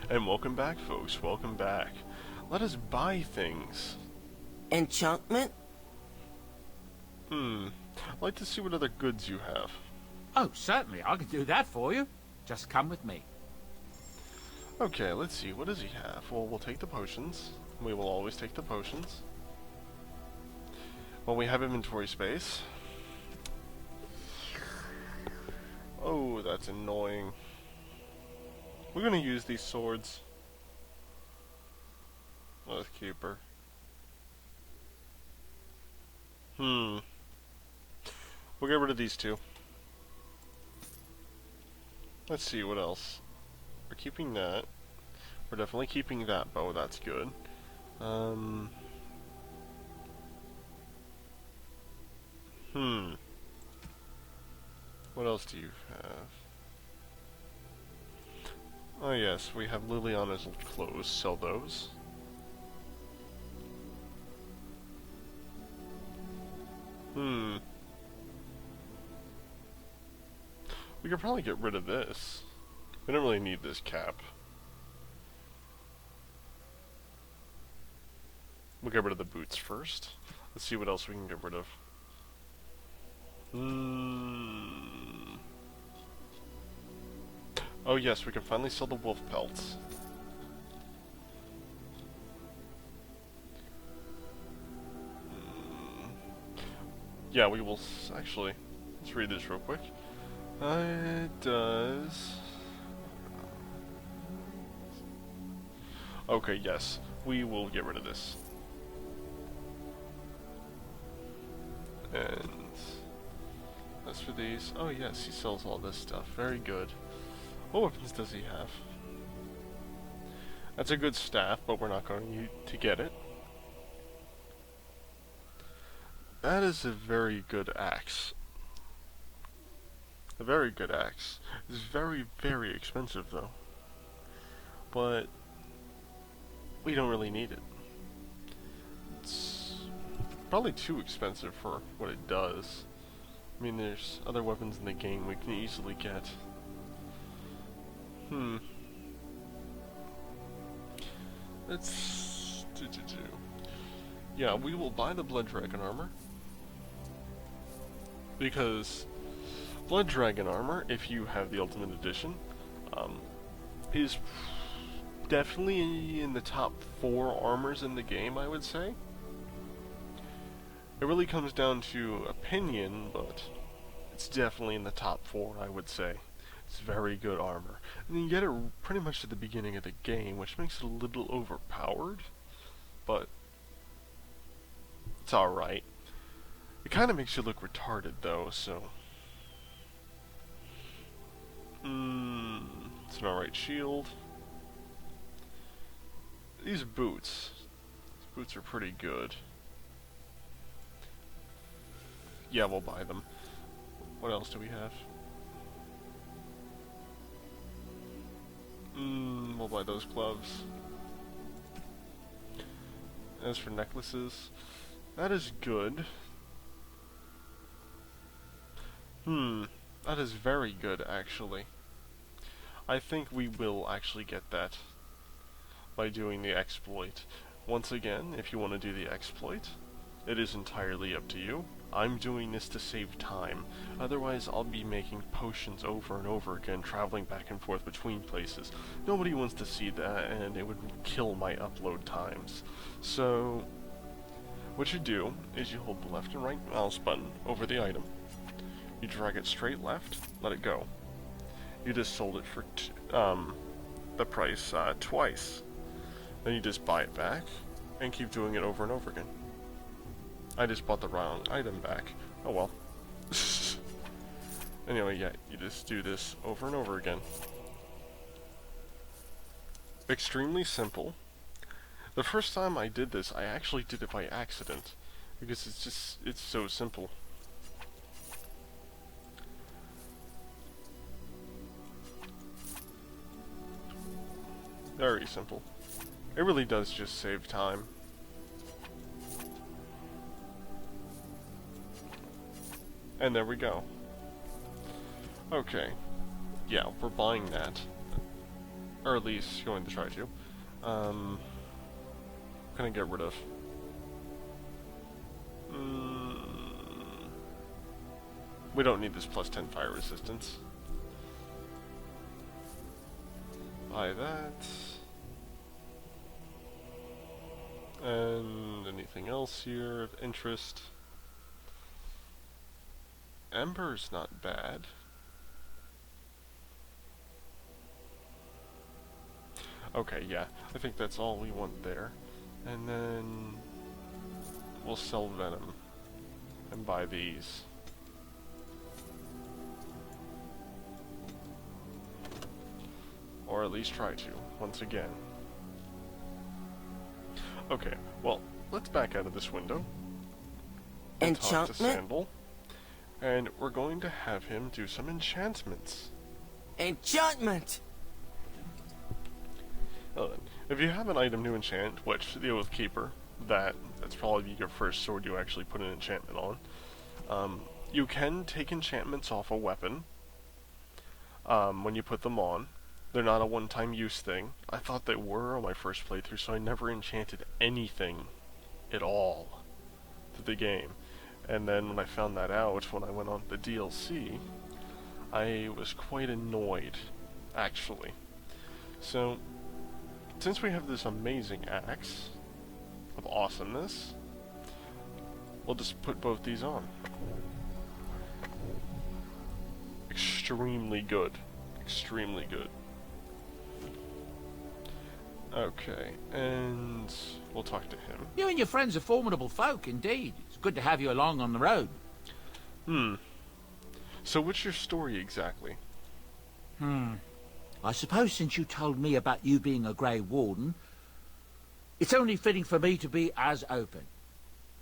And welcome back, folks. Welcome back. Let us buy things. Enchantment? I'd like to see what other goods you have. Oh, certainly, I can do that for you. Just come with me. Okay, let's see. What does he have? Well, we'll take the potions. We will always take the potions. Well, we have inventory space. Oh, that's annoying. We're gonna use these swords. Let's keep her. We'll get rid of these two. Let's see, what else? We're keeping that. We're definitely keeping that bow, that's good. What else do you have? Oh yes, we have Liliana's clothes. Sell those. We could probably get rid of this. We don't really need this cap. We'll get rid of the boots first. Let's see what else we can get rid of. Oh yes, we can finally sell the wolf pelts. Yeah, we will actually. Let's read this real quick. It does. Okay, yes, we will get rid of this. And as for these, oh yes, he sells all this stuff. Very good. What weapons does he have? That's a good staff, but we're not going to get it. That is a very good axe. A very good axe. It's very, very expensive though. But we don't really need it. It's probably too expensive for what it does. I mean, there's other weapons in the game we can easily get. Let's do. Yeah, we will buy the Blood Dragon armor. Because Blood Dragon armor, if you have the Ultimate Edition, is definitely in the top 4 armors in the game, I would say. It really comes down to opinion, but it's definitely in the top 4, I would say. It's very good armor. And you get it pretty much at the beginning of the game, which makes it a little overpowered, but it's alright. It kind of makes you look retarded, though, so... it's an alright shield. These boots are pretty good. Yeah, we'll buy them. What else do we have? We'll buy those gloves. As for necklaces, that is good. That is very good, actually. I think we will actually get that by doing the exploit. Once again, if you want to do the exploit, it is entirely up to you. I'm doing this to save time. Otherwise, I'll be making potions over and over again, traveling back and forth between places. Nobody wants to see that, and it would kill my upload times. So, what you do is you hold the left and right mouse button over the item. You drag it straight left, let it go. You just sold it for the price twice. Then you just buy it back, and keep doing it over and over again. I just bought the wrong item back. Oh well. Anyway, yeah, you just do this over and over again. Extremely simple. The first time I did this, I actually did it by accident. Because it's so simple. Very simple. It really does just save time. And there we go. Okay. Yeah, we're buying that. Or at least going to try to. What can I get rid of? We don't need this plus 10 fire resistance. Buy that. And anything else here of interest? Ember's not bad. Okay, yeah, I think that's all we want there. And then we'll sell Venom and buy these. Or at least try to, once again. Okay, well, let's back out of this window. And talk to Enchantment? Sandal. And we're going to have him do some enchantments. Enchantment! Well then, if you have an item to enchant, which the Oath Keeper, that's probably your first sword you actually put an enchantment on. You can take enchantments off a weapon when you put them on. They're not a one-time use thing. I thought they were on my first playthrough, so I never enchanted anything at all to the game. And then when I found that out, when I went on the DLC, I was quite annoyed, actually. So, since we have this amazing axe of awesomeness, we'll just put both these on. Extremely good. Extremely good. Okay, and we'll talk to him. You and your friends are formidable folk, indeed. It's good to have you along on the road. So what's your story exactly? I suppose since you told me about you being a Grey Warden, it's only fitting for me to be as open.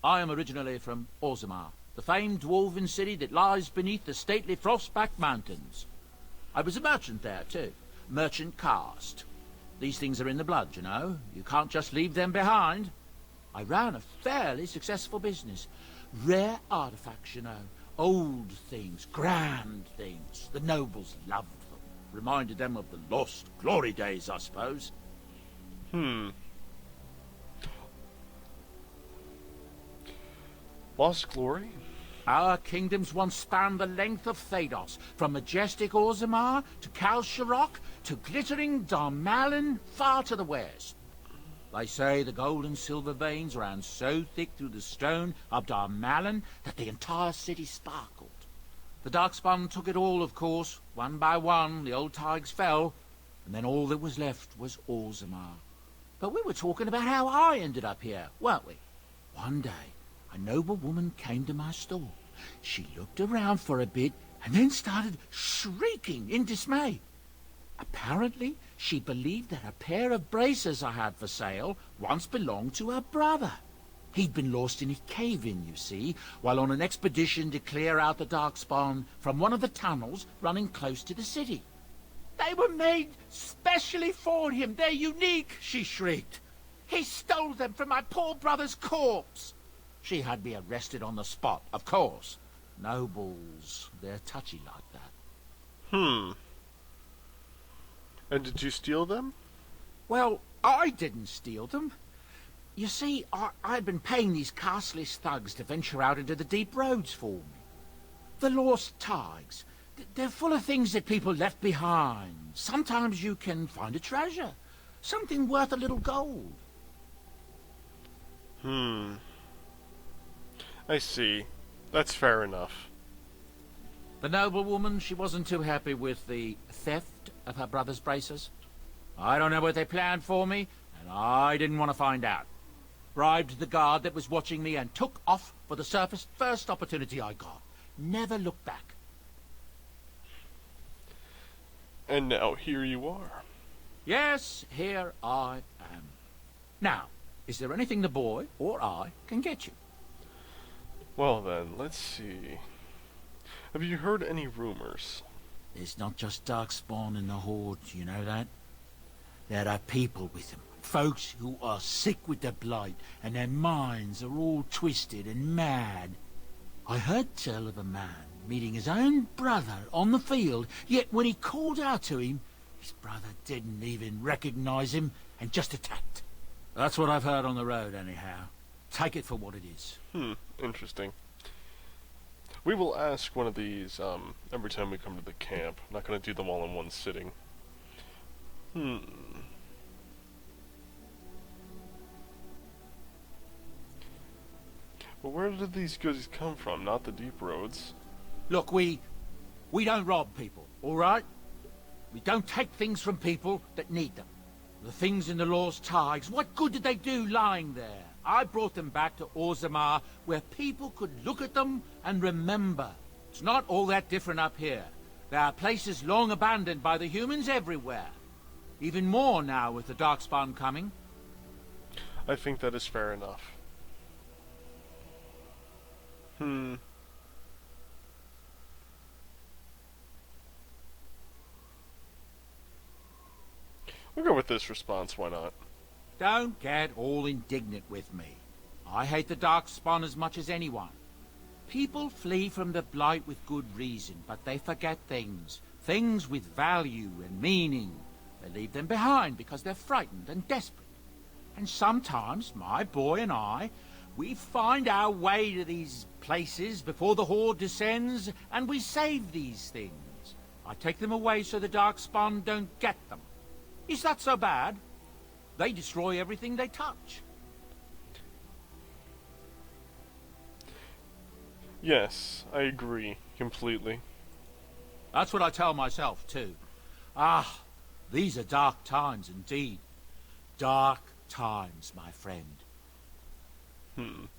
I am originally from Orzammar, the famed dwarven city that lies beneath the stately Frostback Mountains. I was a merchant there, too. Merchant caste. These things are in the blood, you know. You can't just leave them behind. I ran a fairly successful business. Rare artifacts, you know. Old things, grand things. The nobles loved them. Reminded them of the lost glory days, I suppose. Lost glory? Our kingdoms once spanned the length of Thados, from majestic Orzammar to Kalsharok to glittering Darmalin far to the west. They say the gold and silver veins ran so thick through the stone of Darmalin that the entire city sparkled. The Darkspawn took it all, of course. One by one, the old Tigers fell, and then all that was left was Orzammar. But we were talking about how I ended up here, weren't we? One day, a noble woman came to my store. She looked around for a bit and then started shrieking in dismay. Apparently, she believed that a pair of braces I had for sale once belonged to her brother. He'd been lost in a cave-in, you see, while on an expedition to clear out the Darkspawn from one of the tunnels running close to the city. They were made specially for him. They're unique, she shrieked. He stole them from my poor brother's corpse. She had me arrested on the spot, of course. Nobles, they're touchy like that. And did you steal them? Well, I didn't steal them. You see, I'd been paying these castless thugs to venture out into the deep roads for me. The lost Tigers, they're full of things that people left behind. Sometimes you can find a treasure, something worth a little gold. I see. That's fair enough. The noblewoman, she wasn't too happy with the theft of her brother's braces. I don't know what they planned for me, and I didn't want to find out. Bribed the guard that was watching me and took off for the surface first opportunity I got. Never looked back. And now here you are. Yes, here I am. Now, is there anything the boy or I can get you? Well then, let's see. Have you heard any rumors? There's not just Darkspawn in the Horde, you know that? There are people with them. Folks who are sick with the blight, and their minds are all twisted and mad. I heard tell of a man meeting his own brother on the field, yet when he called out to him, His brother didn't even recognize him and just attacked. That's what I've heard on the road, anyhow. Take it for what it is. Interesting. We will ask one of these every time we come to the camp. I'm not going to do them all in one sitting. But where did these goods come from? Not the deep roads. Look, we don't rob people, all right? We don't take things from people that need them. The things in the Lost Tigers, what good did they do lying there? I brought them back to Orzammar, where people could look at them and remember. It's not all that different up here. There are places long abandoned by the humans everywhere. Even more now with the Darkspawn coming. I think that is fair enough. We'll go with this response, why not? Don't get all indignant with me. I hate the Darkspawn as much as anyone. People flee from the Blight with good reason, but they forget things. Things with value and meaning. They leave them behind because they're frightened and desperate. And sometimes, my boy and I, we find our way to these places before the Horde descends, and we save these things. I take them away so the Darkspawn don't get them. Is that so bad? They destroy everything they touch. Yes, I agree completely. That's what I tell myself, too. Ah, these are dark times indeed. Dark times, my friend. You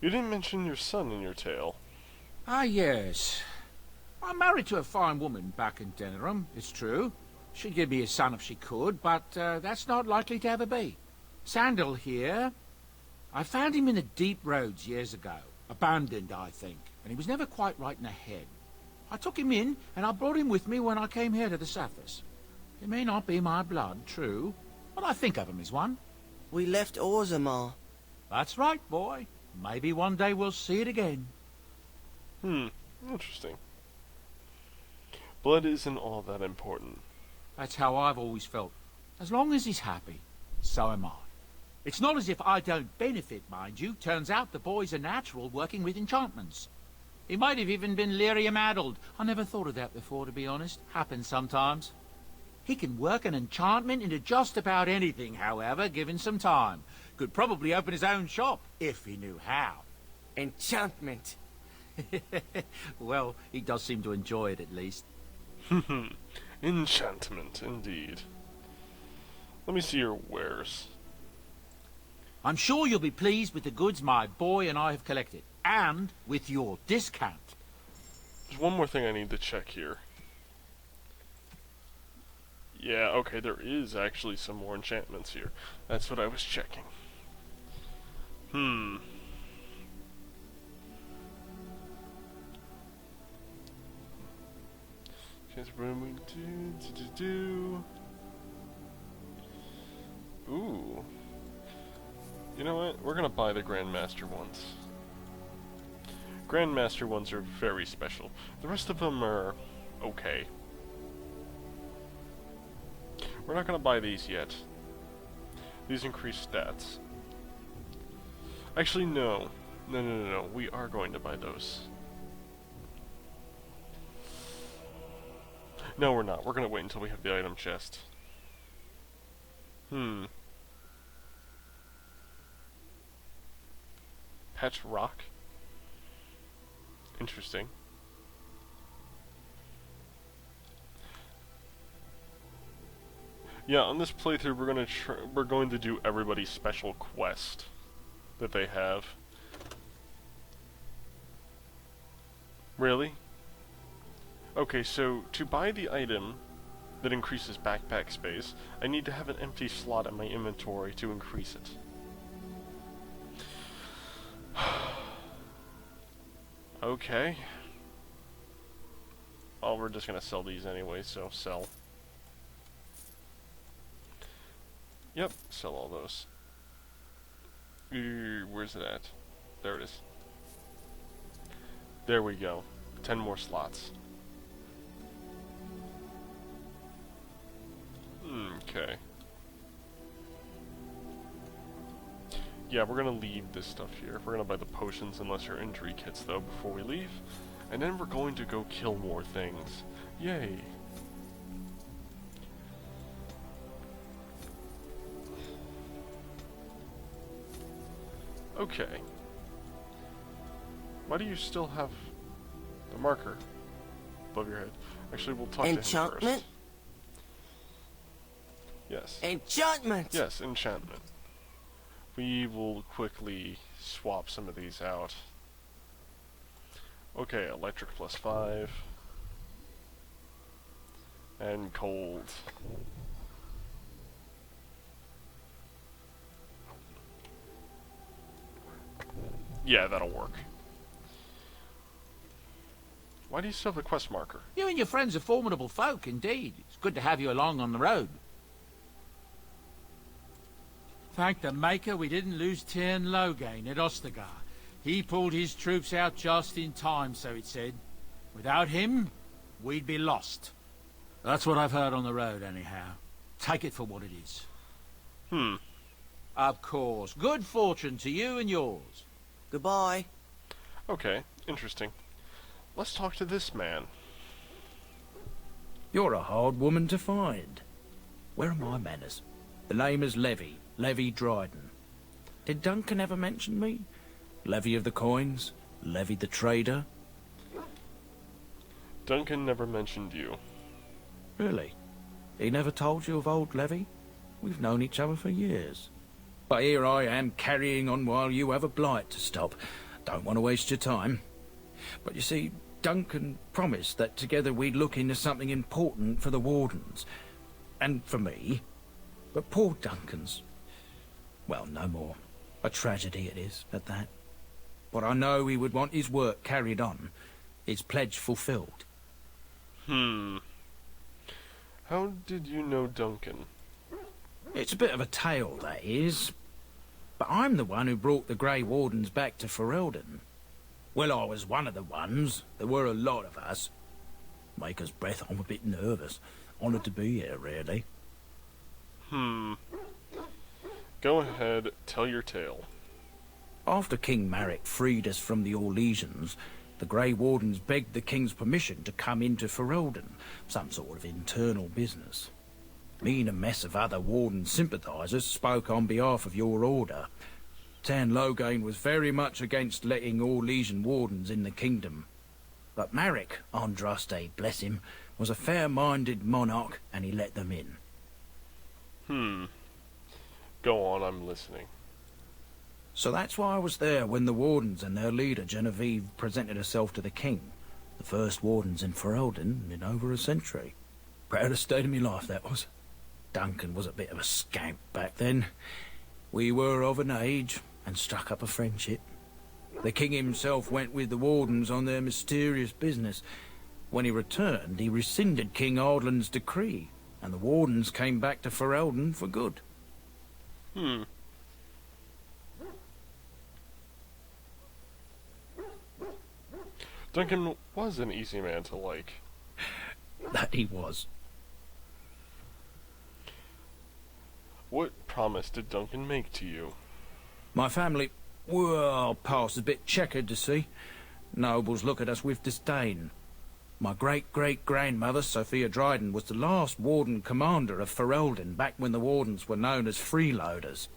didn't mention your son in your tale. Ah, yes. I'm married to a fine woman back in Denerim, it's true. She'd give me a son if she could, but that's not likely to ever be. Sandal here. I found him in the deep roads years ago. Abandoned, I think, and he was never quite right in the head. I took him in, and I brought him with me when I came here to the surface. He may not be my blood, true, but I think of him as one. We left Orzammar. That's right, boy. Maybe one day we'll see it again. Interesting. Blood isn't all that important. That's how I've always felt. As long as he's happy, so am I. It's not as if I don't benefit, mind you. Turns out the boy's a natural working with enchantments. He might have even been lyrium-addled. I never thought of that before, to be honest. Happens sometimes. He can work an enchantment into just about anything, however, given some time. Could probably open his own shop, if he knew how. Enchantment. Well, he does seem to enjoy it, at least. Enchantment, indeed. Let me see your wares. I'm sure you'll be pleased with the goods my boy and I have collected, and with your discount. There's one more thing I need to check here. Yeah, okay, there is actually some more enchantments here. That's what I was checking. Ooh. You know what? We're gonna buy the Grandmaster ones. Grandmaster ones are very special. The rest of them are okay. We're not gonna buy these yet. These increase stats. Actually, no. No. We are going to buy those. No, we're not. We're gonna wait until we have the item chest. Pet rock? Interesting. Yeah, on this playthrough we're going to do everybody's special quest that they have. Really? Okay, so to buy the item that increases backpack space, I need to have an empty slot in my inventory to increase it. Okay. Well, we're just gonna sell these anyway, so sell. Yep, sell all those. Where's it at? There it is. There we go. 10 more slots. Okay. Yeah, we're gonna leave this stuff here. We're gonna buy the potions and lesser injury kits, though, before we leave. And then we're going to go kill more things. Yay! Okay. Why do you still have the marker above your head? Actually, we'll talk to him Enchantment? first. Yes. Enchantment! Yes, enchantment. We will quickly swap some of these out. Okay, electric +5. And cold. Yeah, that'll work. Why do you still have a quest marker? You and your friends are formidable folk, indeed. It's good to have you along on the road. Thank the Maker we didn't lose Tyrn Loghain at Ostagar. He pulled his troops out just in time, so it said. Without him, we'd be lost. That's what I've heard on the road, anyhow. Take it for what it is. Of course. Good fortune to you and yours. Goodbye. Okay, interesting. Let's talk to this man. You're a hard woman to find. Where are my manners? The name is Levy Dryden. Did Duncan ever mention me? Levy of the coins? Levy the trader? Duncan never mentioned you. Really? He never told you of old Levy? We've known each other for years. But here I am carrying on while you have a blight to stop. Don't want to waste your time. But you see, Duncan promised that together we'd look into something important for the Wardens. And for me. But poor Duncan's... well, no more. A tragedy it is, at that. But I know he would want his work carried on. His pledge fulfilled. How did you know Duncan? It's a bit of a tale, that is. But I'm the one who brought the Grey Wardens back to Ferelden. Well, I was one of the ones. There were a lot of us. Maker's breath, I'm a bit nervous. Honoured to be here, really. Go ahead, tell your tale. After King Marek freed us from the Orlesians, the Grey Wardens begged the King's permission to come into Ferelden, some sort of internal business. Me and a mess of other Warden sympathisers spoke on behalf of your order. Tyrn Loghain was very much against letting Orlesian Wardens in the kingdom. But Marek, Andraste, bless him, was a fair-minded monarch, and he let them in. Go on, I'm listening. So that's why I was there when the Wardens and their leader, Genevieve, presented herself to the King. The first Wardens in Ferelden in over a century. Proudest state of my life, that was. Duncan was a bit of a scamp back then. We were of an age and struck up a friendship. The King himself went with the Wardens on their mysterious business. When he returned, he rescinded King Ardland's decree, and the Wardens came back to Ferelden for good. Duncan was an easy man to like. That he was. What promise did Duncan make to you? My family, well, past a bit checkered to see. Nobles look at us with disdain. My great-great-grandmother, Sophia Dryden, was the last Warden Commander of Ferelden back when the Wardens were known as freeloaders.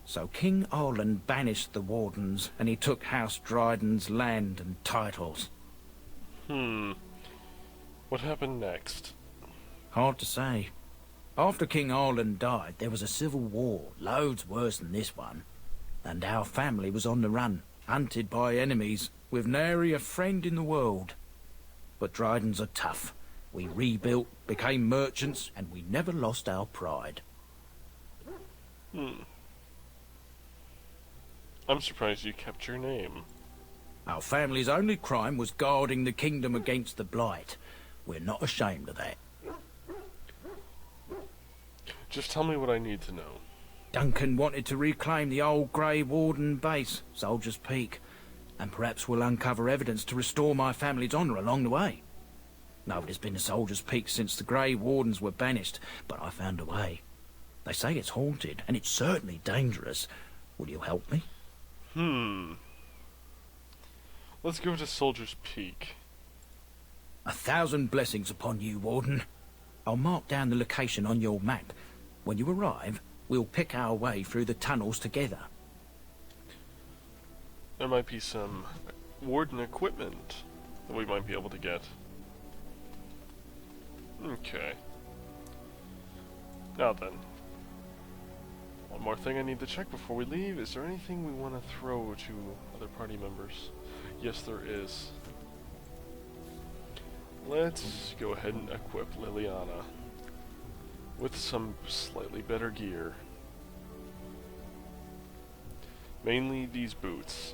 So King Arland banished the Wardens, and he took House Dryden's land and titles. What happened next? Hard to say. After King Arland died, there was a civil war, loads worse than this one. And our family was on the run, hunted by enemies, with nary a friend in the world. But Drydens are tough. We rebuilt, became merchants, and we never lost our pride. I'm surprised you kept your name. Our family's only crime was guarding the kingdom against the blight. We're not ashamed of that. Just tell me what I need to know. Duncan wanted to reclaim the old Grey Warden base, Soldier's Peak, and perhaps we'll uncover evidence to restore my family's honour along the way. Nobody's been to Soldier's Peak since the Grey Wardens were banished, but I found a way. They say it's haunted, and it's certainly dangerous. Will you help me? Let's go to Soldier's Peak. 1,000 blessings upon you, Warden. I'll mark down the location on your map. When you arrive, we'll pick our way through the tunnels together. There might be some Warden equipment that we might be able to get. Okay. Now then. One more thing I need to check before we leave. Is there anything we want to throw to other party members? Yes, there is. Let's go ahead and equip Liliana with some slightly better gear. Mainly these boots.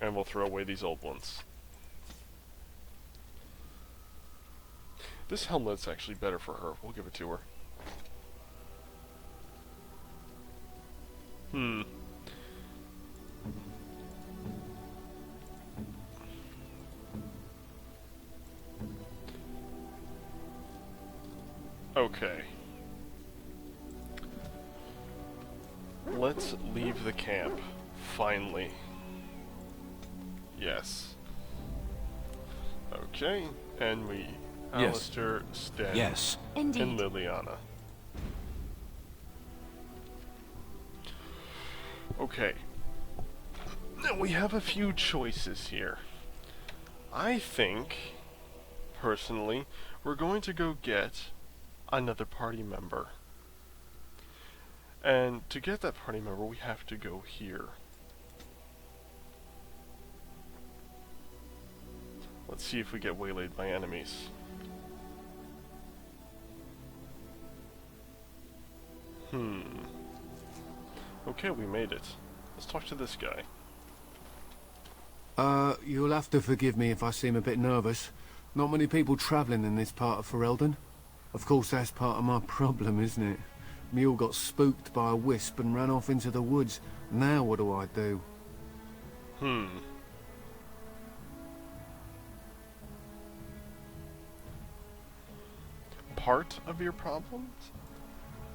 And we'll throw away these old ones. This helmet's actually better for her. We'll give it to her. Okay. Let's leave the camp. Finally. Yes. Okay, and we... Yes. Alistair, Sten, Yes. and Liliana. Okay. Now we have a few choices here. I think, personally, we're going to go get another party member. And to get that party member, we have to go here. Let's see if we get waylaid by enemies. Okay, we made it. Let's talk to this guy. You'll have to forgive me if I seem a bit nervous. Not many people travelling in this part of Ferelden. Of course, that's part of my problem, isn't it? Mule got spooked by a wisp and ran off into the woods. Now what do I do? Part of your problems?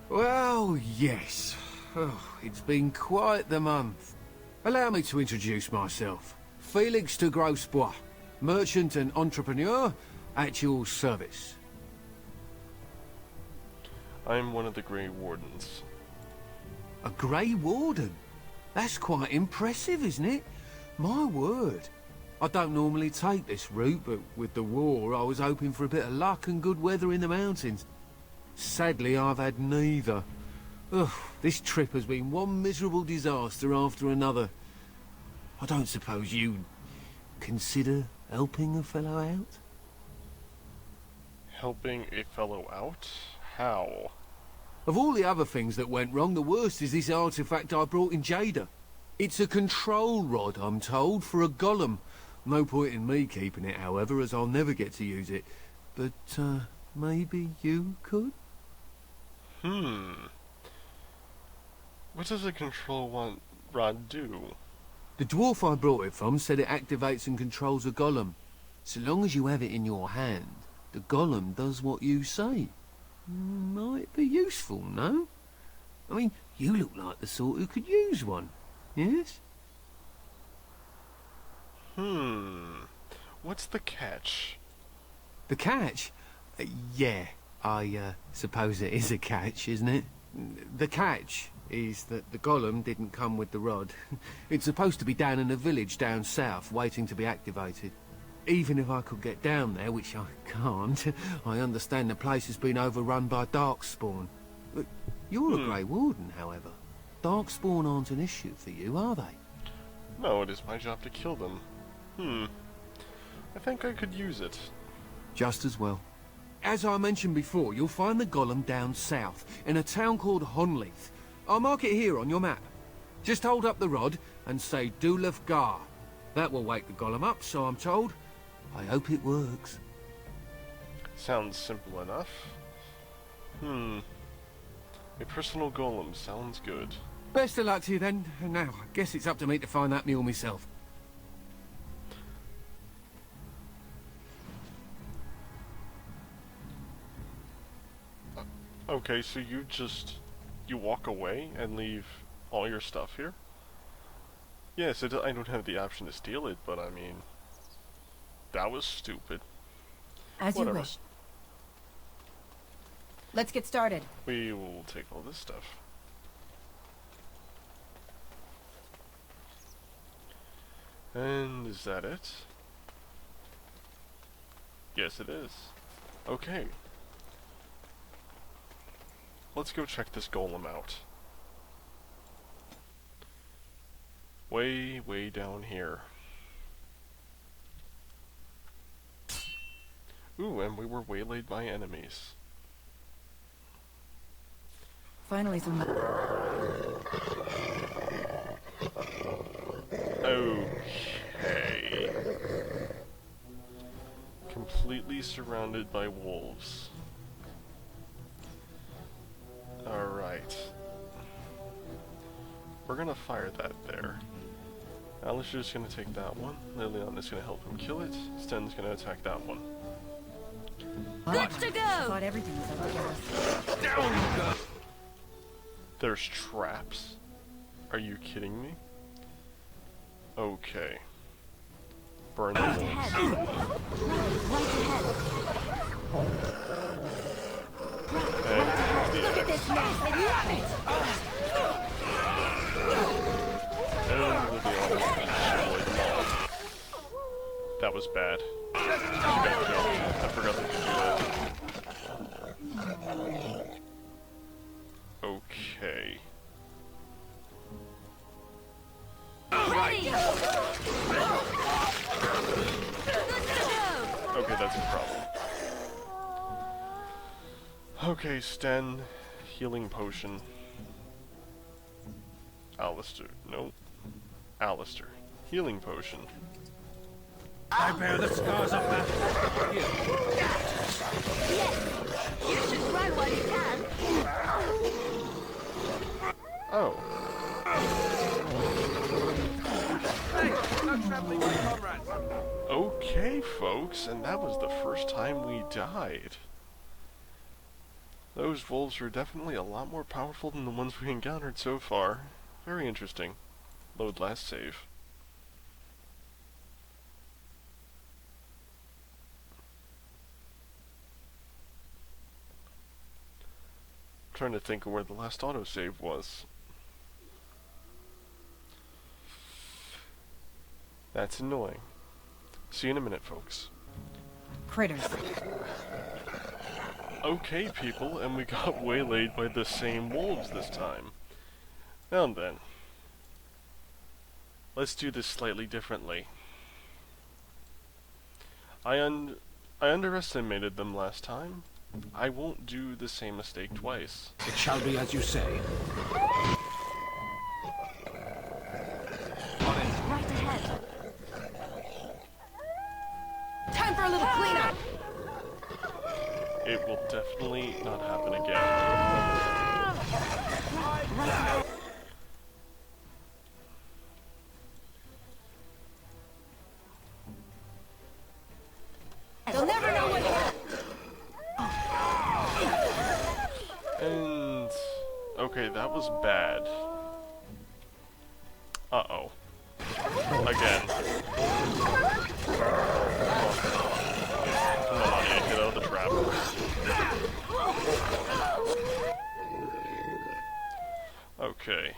Well, yes. Oh, it's been quite the month. Allow me to introduce myself. Felix de Grosbois, merchant and entrepreneur at your service. I'm one of the Grey Wardens. A Grey Warden? That's quite impressive, isn't it? My word. I don't normally take this route, but with the war, I was hoping for a bit of luck and good weather in the mountains. Sadly, I've had neither. Ugh, this trip has been one miserable disaster after another. I don't suppose you'd consider helping a fellow out? Helping a fellow out? How? Of all the other things that went wrong, the worst is this artifact I brought in Jada. It's a control rod, I'm told, for a golem. No point in me keeping it, however, as I'll never get to use it. But, maybe you could? What does a control rod do? The dwarf I brought it from said it activates and controls a golem. So long as you have it in your hand, the golem does what you say. Might be useful, no? I mean, you look like the sort who could use one, yes? What's the catch? The catch? Yeah, I suppose it is a catch, isn't it? The catch is that the golem didn't come with the rod. It's supposed to be down in a village down south, waiting to be activated. Even if I could get down there, which I can't, I understand the place has been overrun by darkspawn. But you're a Grey Warden, however. Darkspawn aren't an issue for you, are they? No, it is my job to kill them. I think I could use it. Just as well. As I mentioned before, you'll find the golem down south, in a town called Honleith. I'll mark it here on your map. Just hold up the rod and say Dulaf Gar. That will wake the golem up, so I'm told. I hope it works. Sounds simple enough. A personal golem sounds good. Best of luck to you then. Now, I guess it's up to me to find that mule myself. Okay, so you walk away and leave all your stuff here? Yes, I don't have the option to steal it, but I mean, that was stupid. As Whatever. you wish. Let's get started. We will take all this stuff. And is that it? Yes, it is. Okay. Let's go check this golem out. Way, way down here. Ooh, and we were waylaid by enemies. Finally, some. Okay. Completely surrounded by wolves. Alright. We're gonna fire that there. Alish's gonna take that one. Lilian is gonna help him kill it. Sten's gonna attack that one. Good to go. Thought everything was over. There's traps? Are you kidding me? Okay. Burn the wolves. And the axe. And we'll be able to destroy them all. That was bad. She got killed. I forgot they could do that. Okay. Okay, that's a problem. Okay, Sten, healing potion. Alistair, no. Alistair, healing potion. I bear the scars of battle. You should run while you can. Oh. Okay, folks, and that was the first time we died. Those wolves were definitely a lot more powerful than the ones we encountered so far. Very interesting. Load last save. Trying to think of where the last autosave was. That's annoying. See you in a minute, folks. Critters. Okay, people, and we got waylaid by the same wolves this time. Now then. Let's do this slightly differently. I underestimated them last time. I won't do the same mistake twice. It shall be as you say. Right ahead. Time for a little cleanup. It will definitely not happen again. They'll never know what happened. And okay, that was bad. Uh-oh. Again. Come on, yeah, get out of the trap. Okay.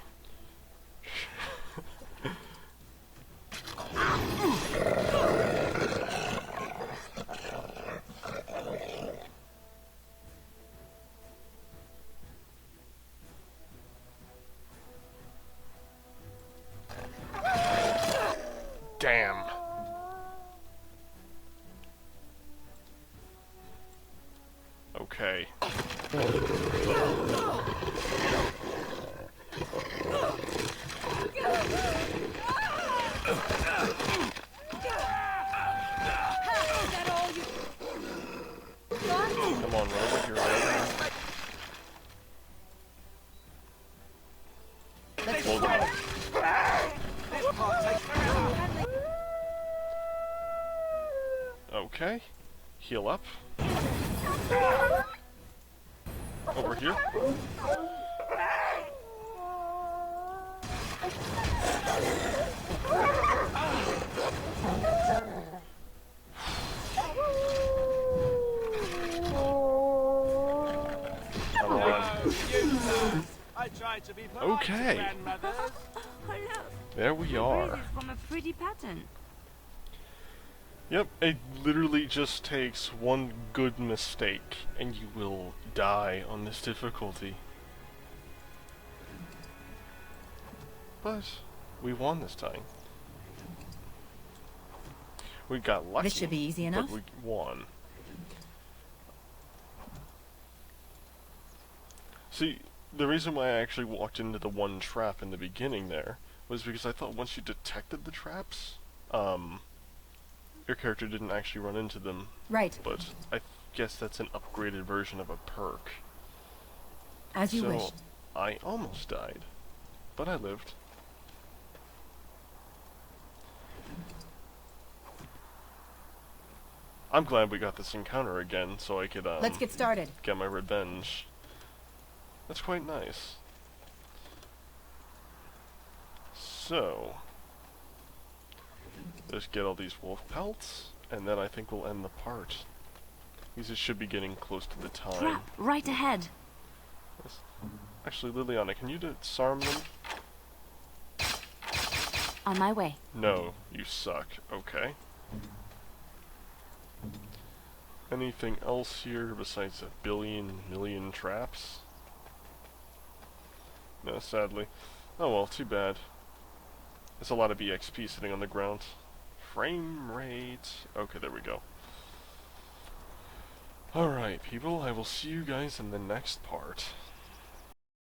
Damn. Okay. Come on, Rover, you're ready. Hold on. Okay. Heal up. Over here. Come on. Okay. Oh, look. There we The are. breeze is from a pretty pattern. Yep, it literally just takes one good mistake and you will die on this difficulty. But we won this time. We got lucky. This should be easy enough. But we won. See, the reason why I actually walked into the one trap in the beginning there was because I thought once you detected the traps, your character didn't actually run into them. Right. But I guess that's an upgraded version of a perk. As you So, wish. I almost died, but I lived. I'm glad we got this encounter again, so I could Let's get started. get my revenge. That's quite nice. So, just get all these wolf pelts, and then I think we'll end the part. Because it should be getting close to the time. Trap right ahead. Yes. Actually, Liliana, can you disarm them? On my way. No, you suck. Okay. Anything else here besides a million traps? No, sadly. Oh well, too bad. There's a lot of EXP sitting on the ground. Frame rate. Okay, there we go. Alright, people, I will see you guys in the next part.